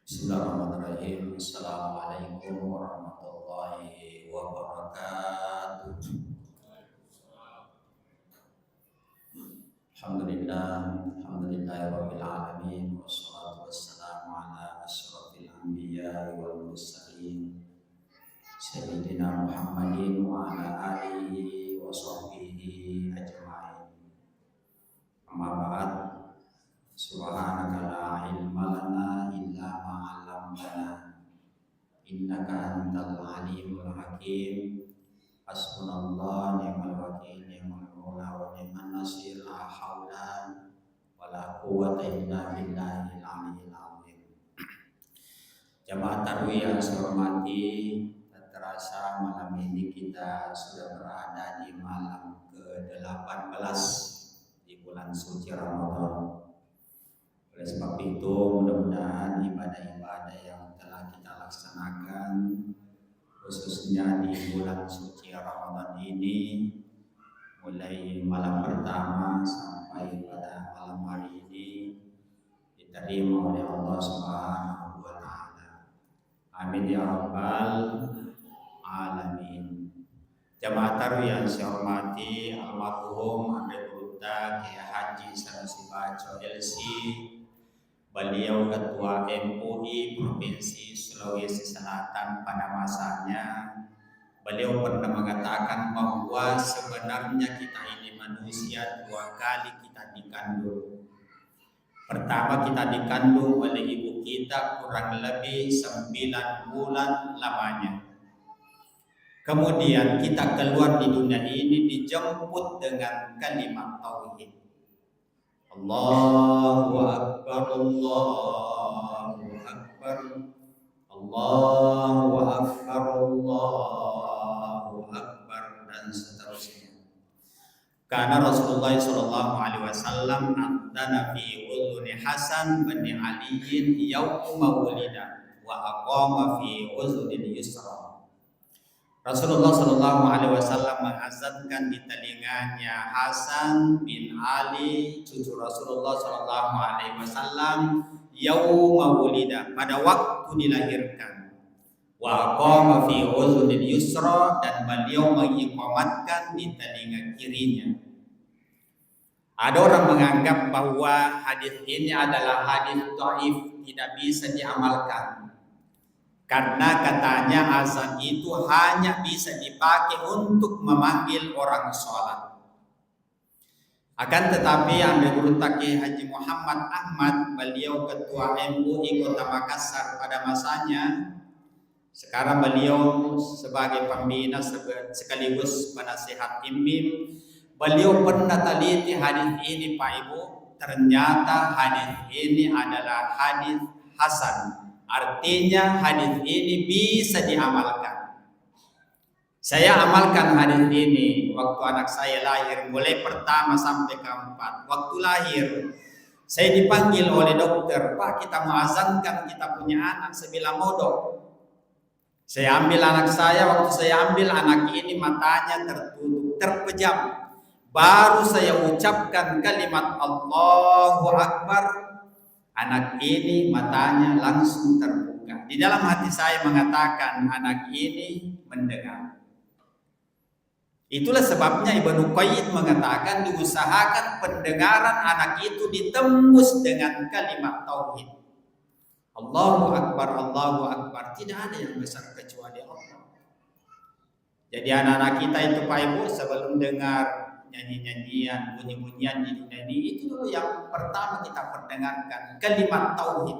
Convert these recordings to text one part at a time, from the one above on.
Bismillahirrahmanirrahim. Assalamualaikum warahmatullahi wabarakatuh. Alhamdulillahirabbil alamin wassalatu wassalamu ala asyrofil anbiya'i wal mursalin sayyidina Muhammadin wa ala alihi wa sahbihi ajma'in. Amma ba'd. Subhanaka la ilma lana illa ma 'allamtana innaka antal alimul hakim. Hasbunallah ni'mal wakil ni'mal maula wa ni'man nasir. La haula wala quwwata illa billahil aliyyil azim. Jamaah tarwih yang saya hormati, tak terasa malam ini kita sudah berada di malam ke-18 di bulan suci Ramadan. Oleh sebab itu, mudah-mudahan ibadah-ibadah yang telah kita laksanakan, khususnya di bulan suci Ramadan ini, mulai malam pertama sampai pada malam hari ini, diterima oleh Allah Subhanahu wa Ta'ala. Amin ya rabbal alamin. Jamaah tarwih yang saya hormati, almarhum Habib Buta Kiai Haji Sanusi Baco LC, beliau Ketua MUI Provinsi Sulawesi Selatan pada masanya. Beliau pernah mengatakan bahwa sebenarnya kita ini manusia dua kali kita dikandung. Pertama kita dikandung oleh ibu kita kurang lebih 9 bulan lamanya. Kemudian kita keluar di dunia ini dijemput dengan kalimat tauhid. Allahu Akbar, Allahu Akbar, Allahu Akbar, Allahu Akbar, dan seterusnya. Karena Rasulullah Shallallahu Alaihi Wasallam adzana fi udhuni Hasan bin Aliin yauma wulida wa aqama fi udhunil yusra. Rasulullah Shallallahu Alaihi Wasallam mengazankan di telinganya Hasan bin Ali, cucu Rasulullah Shallallahu Alaihi Wasallam, yauma wulida, pada waktu dilahirkan. Wa aqama fi udhunil yusra, dan beliau mengiqamatkan di telinga kirinya. Ada orang menganggap bahwa hadis ini adalah hadis dhaif, tidak bisa diamalkan. Karena katanya azan itu hanya bisa dipakai untuk memanggil orang sholat. Akan tetapi Amir Guru Kiai Haji Muhammad Ahmad, beliau Ketua MUI Kota Makassar pada masanya, sekarang beliau sebagai pembina sekaligus penasihat IMIM, beliau pernah teliti hadis ini Pak Ibu. Ternyata hadis ini adalah hadis hasan. Artinya hadis ini bisa diamalkan. Saya amalkan hadis ini waktu anak saya lahir, mulai pertama sampai keempat. Waktu lahir, saya dipanggil oleh dokter, Pak, kita mau azankan kita punya anak sebilang modok. Saya ambil anak saya, waktu saya ambil anak ini matanya tertutup, terpejam. Baru saya ucapkan kalimat Allahu Akbar, anak ini matanya langsung terbuka. Di dalam hati saya mengatakan anak ini mendengar. Itulah sebabnya Ibnu Qayyim mengatakan diusahakan pendengaran anak itu ditembus dengan kalimat tauhid. Allahu Akbar, Allahu Akbar. Tidak ada yang besar kecuali Allah. Jadi anak-anak kita itu Pak Ibu sebelum dengar nyanyi-nyanyian, bunyi-bunyian di dunia ini, itu dulu yang pertama kita perdengarkan kalimat tauhid.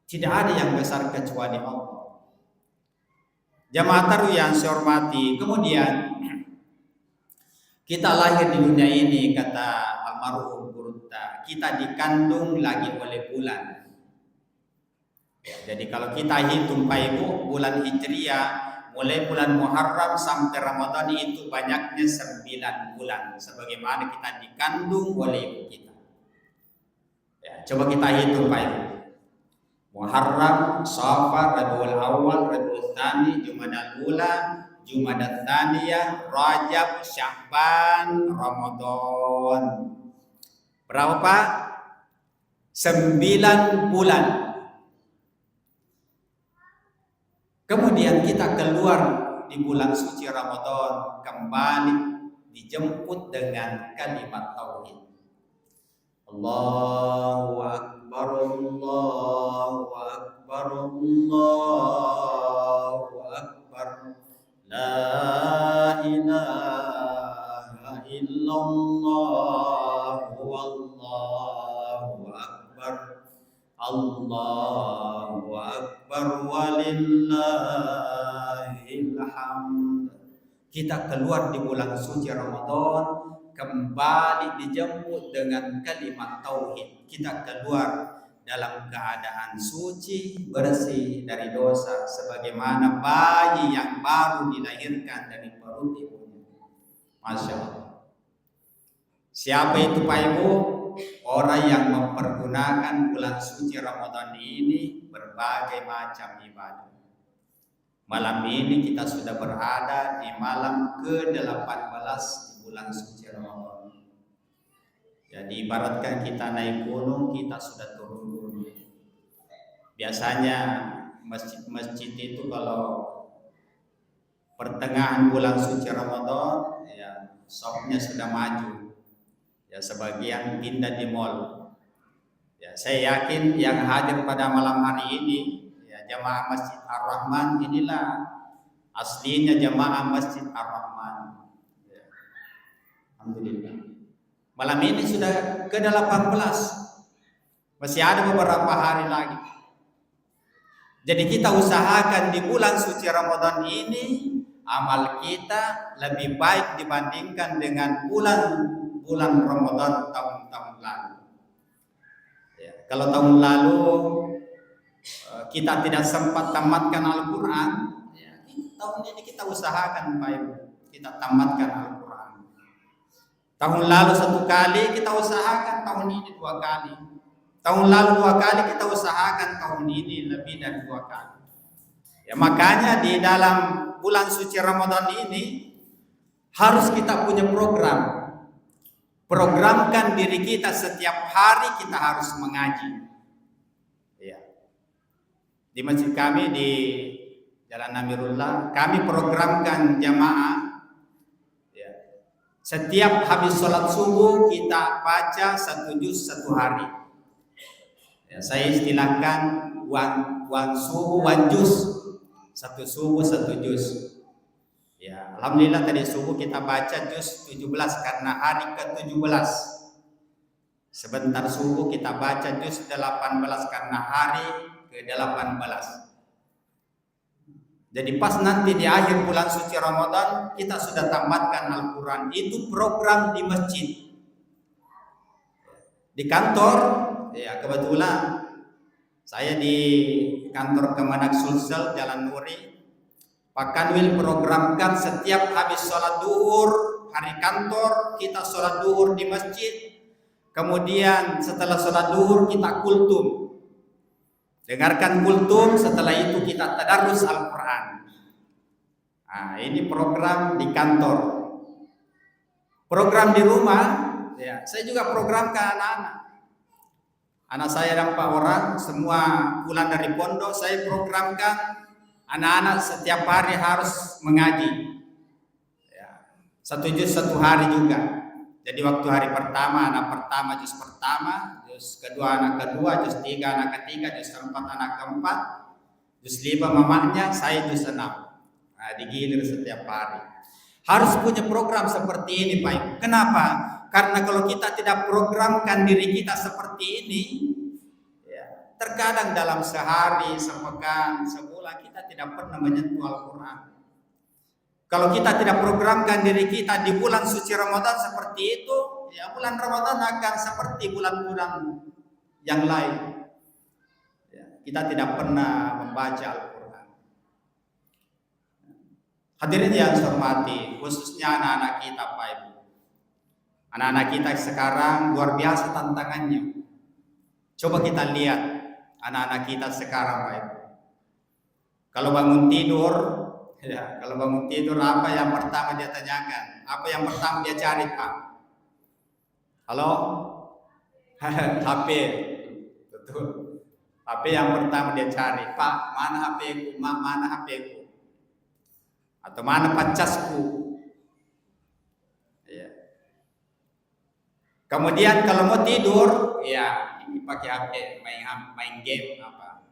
Tidak ada yang besar kecuali Allah. Jamaah tarwih yang saya hormati, kemudian kita lahir di dunia ini, kata almarhum Gurunta, kita dikandung lagi oleh bulan. Jadi kalau kita hitung Pak Ibu, bulan Hijriah mulai bulan Muharram sampai Ramadan itu banyaknya 9 bulan, sebagaimana kita dikandung oleh ibu kita. Ya, coba kita hitung Pak Ibu. Muharram, Safar, Rabiul Awal, Rabiul Tsani, Jumadal Ula, Jumadal Tsaniyah, Rajab, Sya'ban, Ramadan. Berapa Pak? 9 bulan. Kemudian kita keluar di bulan suci Ramadan, kembali dijemput dengan kalimat tauhid. Allahu Akbar, Allahu Akbar, Allahu Akbar, la ilaha illallah, wallahu Akbar, Allahu Akbar, walillahil hamd. Kita keluar di bulan suci Ramadan, kembali dijemput dengan kalimat tauhid. Kita keluar dalam keadaan suci, bersih dari dosa, sebagaimana bayi yang baru dilahirkan dari perut ibunya. Masya Allah. Siapa itu Pak Ibu? Orang yang mempergunakan bulan suci Ramadan ini berbagai macam ibadah. Malam ini kita sudah berada di malam ke-18 di bulan suci Ramadan. Jadi ibaratkan kita naik gunung, kita sudah turun gunung. Biasanya masjid-masjid itu kalau pertengahan bulan suci Ramadan, ya shopnya sudah maju. Ya sebagian pindah di mall. Ya saya yakin yang hadir pada malam hari ini jamaah Masjid Ar-Rahman, inilah aslinya jamaah Masjid Ar-Rahman. Ya. Alhamdulillah. Malam ini sudah ke-18. Masih ada beberapa hari lagi. Jadi kita usahakan di bulan suci Ramadan ini amal kita lebih baik dibandingkan dengan bulan Ramadan tahun-tahun lalu. Ya, kalau tahun lalu kita tidak sempat tamatkan Al-Quran, ya, tahun ini kita usahakan Pak Ibu, kita tamatkan Al-Quran. Tahun lalu 1 kali, kita usahakan tahun ini 2 kali. Tahun lalu 2 kali, kita usahakan tahun ini lebih dari 2 kali. Ya, makanya di dalam bulan suci Ramadan ini harus kita punya program. Programkan diri kita, setiap hari kita harus mengaji. Di masjid kami di Jalan Amirullah, kami programkan jamaah. Ya. Setiap habis sholat subuh kita baca 1 juz 1 hari. Ya, saya istilahkan one subuh 1 juz, 1 subuh 1 juz. Ya, alhamdulillah tadi subuh kita baca juz 17 karena hari ke-17. Sebentar subuh kita baca juz 18 karena hari ke-18. Jadi pas nanti di akhir bulan suci Ramadan kita sudah tamatkan Al-Quran. Itu program di masjid. Di kantor, ya kebetulan saya di kantor Kemenak Sulsel Jalan Nuri, Pak Kanwil programkan setiap habis sholat duhur, hari kantor kita sholat duhur di masjid. Kemudian setelah sholat duhur kita kultum. Dengarkan kultum, setelah itu kita tadarus Al-Quran. Nah, ini program di kantor. Program di rumah, ya, saya juga programkan anak-anak. Anak saya ada 4 orang, semua pulang dari pondok, saya programkan anak-anak setiap hari harus mengaji. Ya, 1 juz 1 hari juga. Jadi waktu hari pertama, anak pertama juz pertama, juz kedua anak kedua, juz 3 anak ketiga, juz keempat anak keempat, juz 5 mamanya, saya juz 6. Nah, digilir setiap hari. Harus punya program seperti ini Pak Ibu. Kenapa? Karena kalau kita tidak programkan diri kita seperti ini, ya, terkadang dalam sehari, sepekan, sebulan kita tidak pernah menyentuh Al-Quran. Kalau kita tidak programkan diri kita di bulan suci Ramadan seperti itu, ya bulan Ramadan akan seperti bulan-bulan yang lain. Ya, kita tidak pernah membaca Al-Quran. Hadirin yang saya hormati, khususnya anak-anak kita Pak Ibu. Anak-anak kita sekarang luar biasa tantangannya. Coba kita lihat anak-anak kita sekarang Pak Ibu. Kalau bangun tidur, ya, kalau bangun tidur apa yang pertama dia tanyakan? Apa yang pertama dia cari Pak? Halo? HP. Betul. HP yang pertama dia cari, Pak, mana HP-ku, mana HP-ku, atau mana pacasku. Ya. Kemudian kalau mau tidur, ya ini pakai HP, main game apa.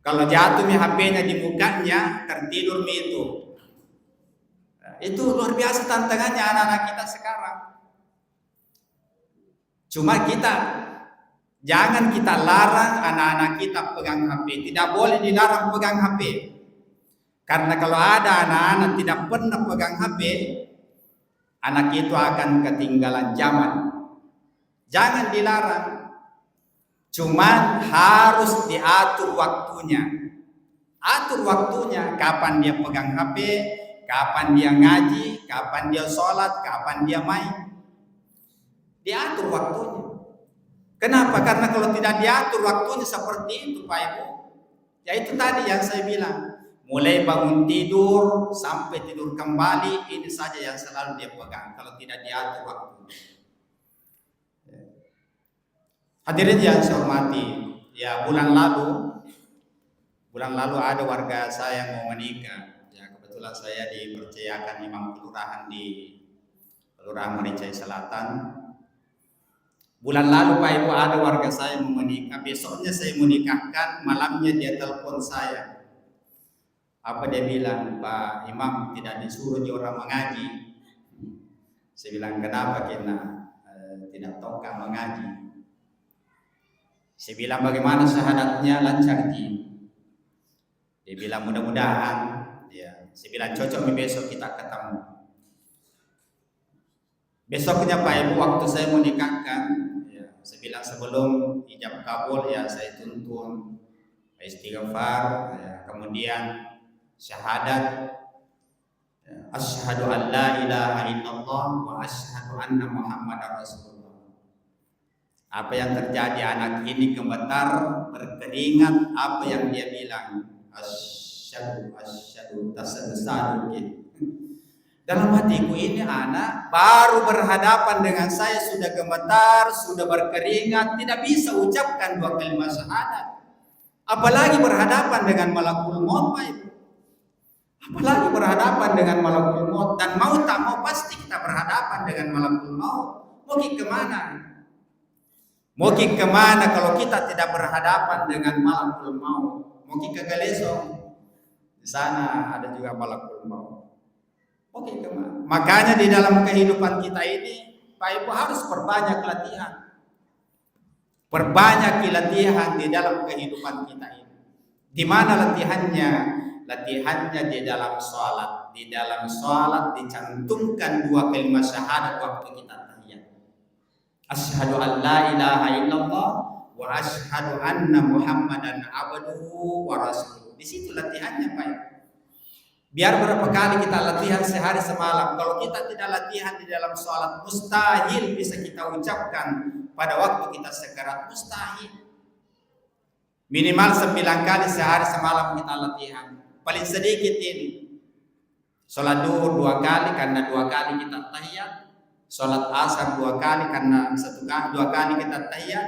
Kalau jatuh HP-nya di mukanya, tertidur itu. Itu luar biasa tantangannya anak-anak kita sekarang. Cuma jangan kita larang anak-anak kita pegang HP. Tidak boleh dilarang pegang HP. Karena kalau ada anak-anak tidak pernah pegang HP, anak itu akan ketinggalan zaman. Jangan dilarang. Cuman harus diatur waktunya. Atur waktunya, kapan dia pegang HP, kapan dia ngaji, kapan dia sholat, kapan dia main. Diatur waktunya. Kenapa? Karena kalau tidak diatur waktunya seperti itu Pak Ibu, ya itu tadi yang saya bilang, mulai bangun tidur sampai tidur kembali, ini saja yang selalu dia pegang kalau tidak diatur waktunya. Hadirin yang saya hormati, ya bulan lalu ada warga saya yang mau menikah. Ya kebetulan saya dipercayakan imam kelurahan di Kelurahan Maricai Selatan. Bulan lalu Pak Ibu ada warga saya mau menikah. Besoknya saya menikahkan, malamnya dia telepon saya. Apa dia bilang, Pak Imam tidak disuruh dia orang mengaji. Saya bilang kenapa kena tidak tahu mengaji. Saya bilang bagaimana syahadatnya, lancar Ji. Dia bilang mudah-mudahan. Ya. Saya bilang cocok besok kita ketemu. Besoknya Pak Ibu waktu saya menikahkan, ya, saya bilang sebelum ijab kabul ya saya tuntun istighfar, ya, kemudian syahadat, ya, asyhadu an la ilaha illallah wa asyhadu anna muhammadar rasulullah. Apa yang terjadi, anak ini gemetar, berkeringat, apa yang dia bilang, asyhadu tasadu gitu. Dalam hatiku ini anak baru berhadapan dengan saya sudah gemetar, sudah berkeringat, tidak bisa ucapkan 2 kalimat syahadat. Apalagi berhadapan dengan malakul maut Pak Ibu. Apalagi berhadapan dengan malakul maut, dan mau tak mau pasti kita berhadapan dengan malakul maut. Mau kemana? Mau kemana kalau kita tidak berhadapan dengan malakul maut? Mau ke Galesong, di sana ada juga malakul maut. Mau kemana? Makanya di dalam kehidupan kita ini, Pak Ibu harus perbanyak latihan. Perbanyak latihan di dalam kehidupan kita ini. Di mana latihannya? Latihannya di dalam sholat. Di dalam sholat dicantumkan 2 kalimat syahadat waktu kita tahiyat. Asyhadu an la ilaha illallah wa asyhadu anna muhammadan abduhu wa rasuluh. Di situ latihannya Pak. Biar berapa kali kita latihan sehari semalam, kalau kita tidak latihan di dalam sholat, mustahil bisa kita ucapkan pada waktu kita sekarat, mustahil. Minimal 9 kali sehari semalam kita latihan. Paling sedikit ini. Sholat duhur 2 kali karena 2 kali kita tahiyat. Sholat asar 2 kali karena 2 kali kita tahiyat.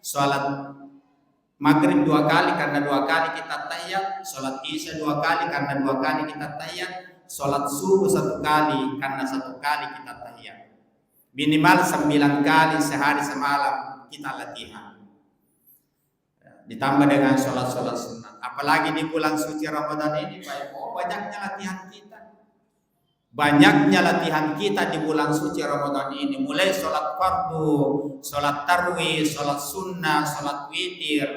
Sholat maghrib 2 kali karena 2 kali kita tahiyat. Sholat isya 2 kali karena 2 kali kita tahiyat. Sholat subuh 1 kali karena 1 kali kita tahiyat. Minimal 9 kali sehari semalam kita latihan. Ditambah dengan sholat-sholat sunnah. Apalagi di bulan suci Ramadan ini Pak, banyaknya latihan kita. Banyaknya latihan kita di bulan suci Ramadan ini. Mulai sholat fardu, sholat tarwih, sholat sunnah, sholat witir.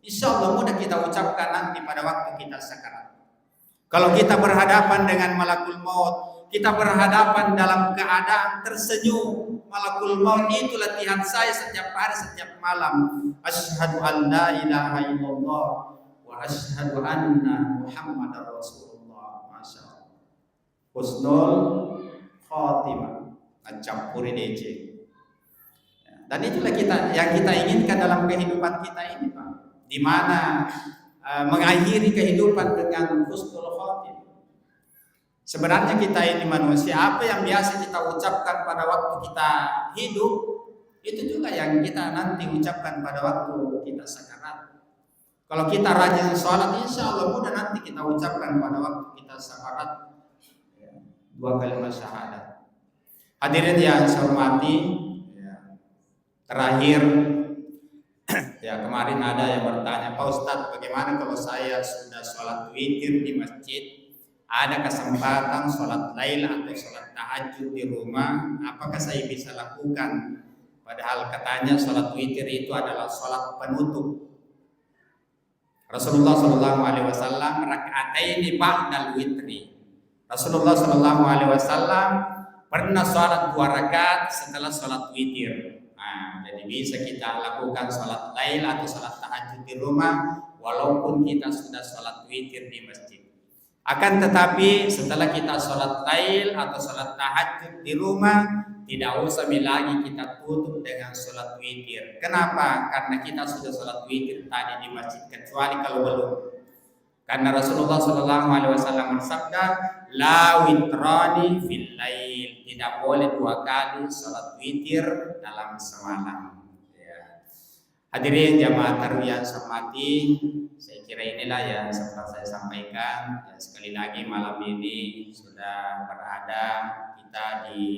Insya Allah mudah kita ucapkan nanti pada waktu kita sekarat. Kalau kita berhadapan dengan malakul maut, kita berhadapan dalam keadaan tersenyum. Malakul maut itu latihan saya setiap hari, setiap malam. Asyhadu an la ilaha illallah wa asyhadu anna muhammadar rasulullah. Masya Allah. Husnul khatimah. Campuri DC. Dan itulah yang kita inginkan dalam kehidupan kita ini Pak. Di mana mengakhiri kehidupan dengan husnul khatimah. Sebenarnya kita ini manusia, apa yang biasa kita ucapkan pada waktu kita hidup Itu juga yang kita nanti ucapkan pada waktu kita sakarat. Kalau kita rajin sholat, insya Allah mudah nanti kita ucapkan pada waktu kita sakarat 2 kalimat syahadat. Hadirin yang saya hormati, terakhir ya kemarin ada yang bertanya, Pak Ustadz, bagaimana kalau saya sudah sholat witir di masjid, ada kesempatan sholat lail atau sholat tahajud di rumah, apakah saya bisa lakukan? Padahal katanya sholat witir itu adalah sholat penutup. Rasulullah Shallallahu Alaihi Wasallam rakaataini ba'dal witri. Rasulullah Shallallahu Alaihi Wasallam pernah sholat 2 rakaat setelah sholat witir. Nah, jadi bisa kita lakukan sholat lail atau sholat tahajud di rumah walaupun kita sudah sholat witir di masjid. Akan tetapi setelah kita sholat lail atau sholat tahajud di rumah, tidak usah lagi kita tutup dengan sholat witir. Kenapa? Karena kita sudah sholat witir tadi di masjid, kecuali kalau belum. Karena Rasulullah SAW bersabda, la witrani fil lail, tidak boleh 2 kali sholat witir dalam semalam. Ya. Hadirin jamaah tarawih yang saya hormati, saya kira inilah yang sempat saya sampaikan. Ya, sekali lagi malam ini sudah berada kita di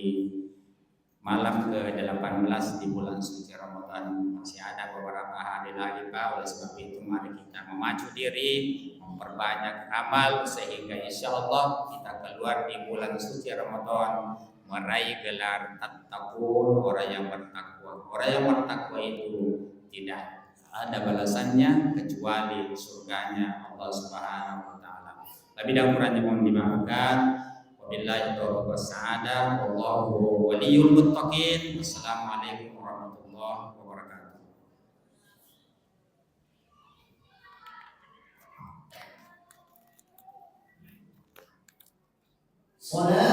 malam ke-18 di bulan suci Ramadan. Masih ada beberapa hari lagi Pak. Oleh sebab itu mari kita memacu diri, memperbanyak amal sehingga insya Allah kita keluar di bulan suci Ramadan meraih gelar tattaqun, orang yang bertakwa. Orang yang bertakwa itu tidak ada balasannya kecuali surganya Allah Subhanahu wa taala. Lebih dan kurangnya mohon dimaafkan. Wabillahi taufiq wassadah. Wallahu waliyul muttaqin. Wassalamualaikum warahmatullahi wabarakatuh. Salat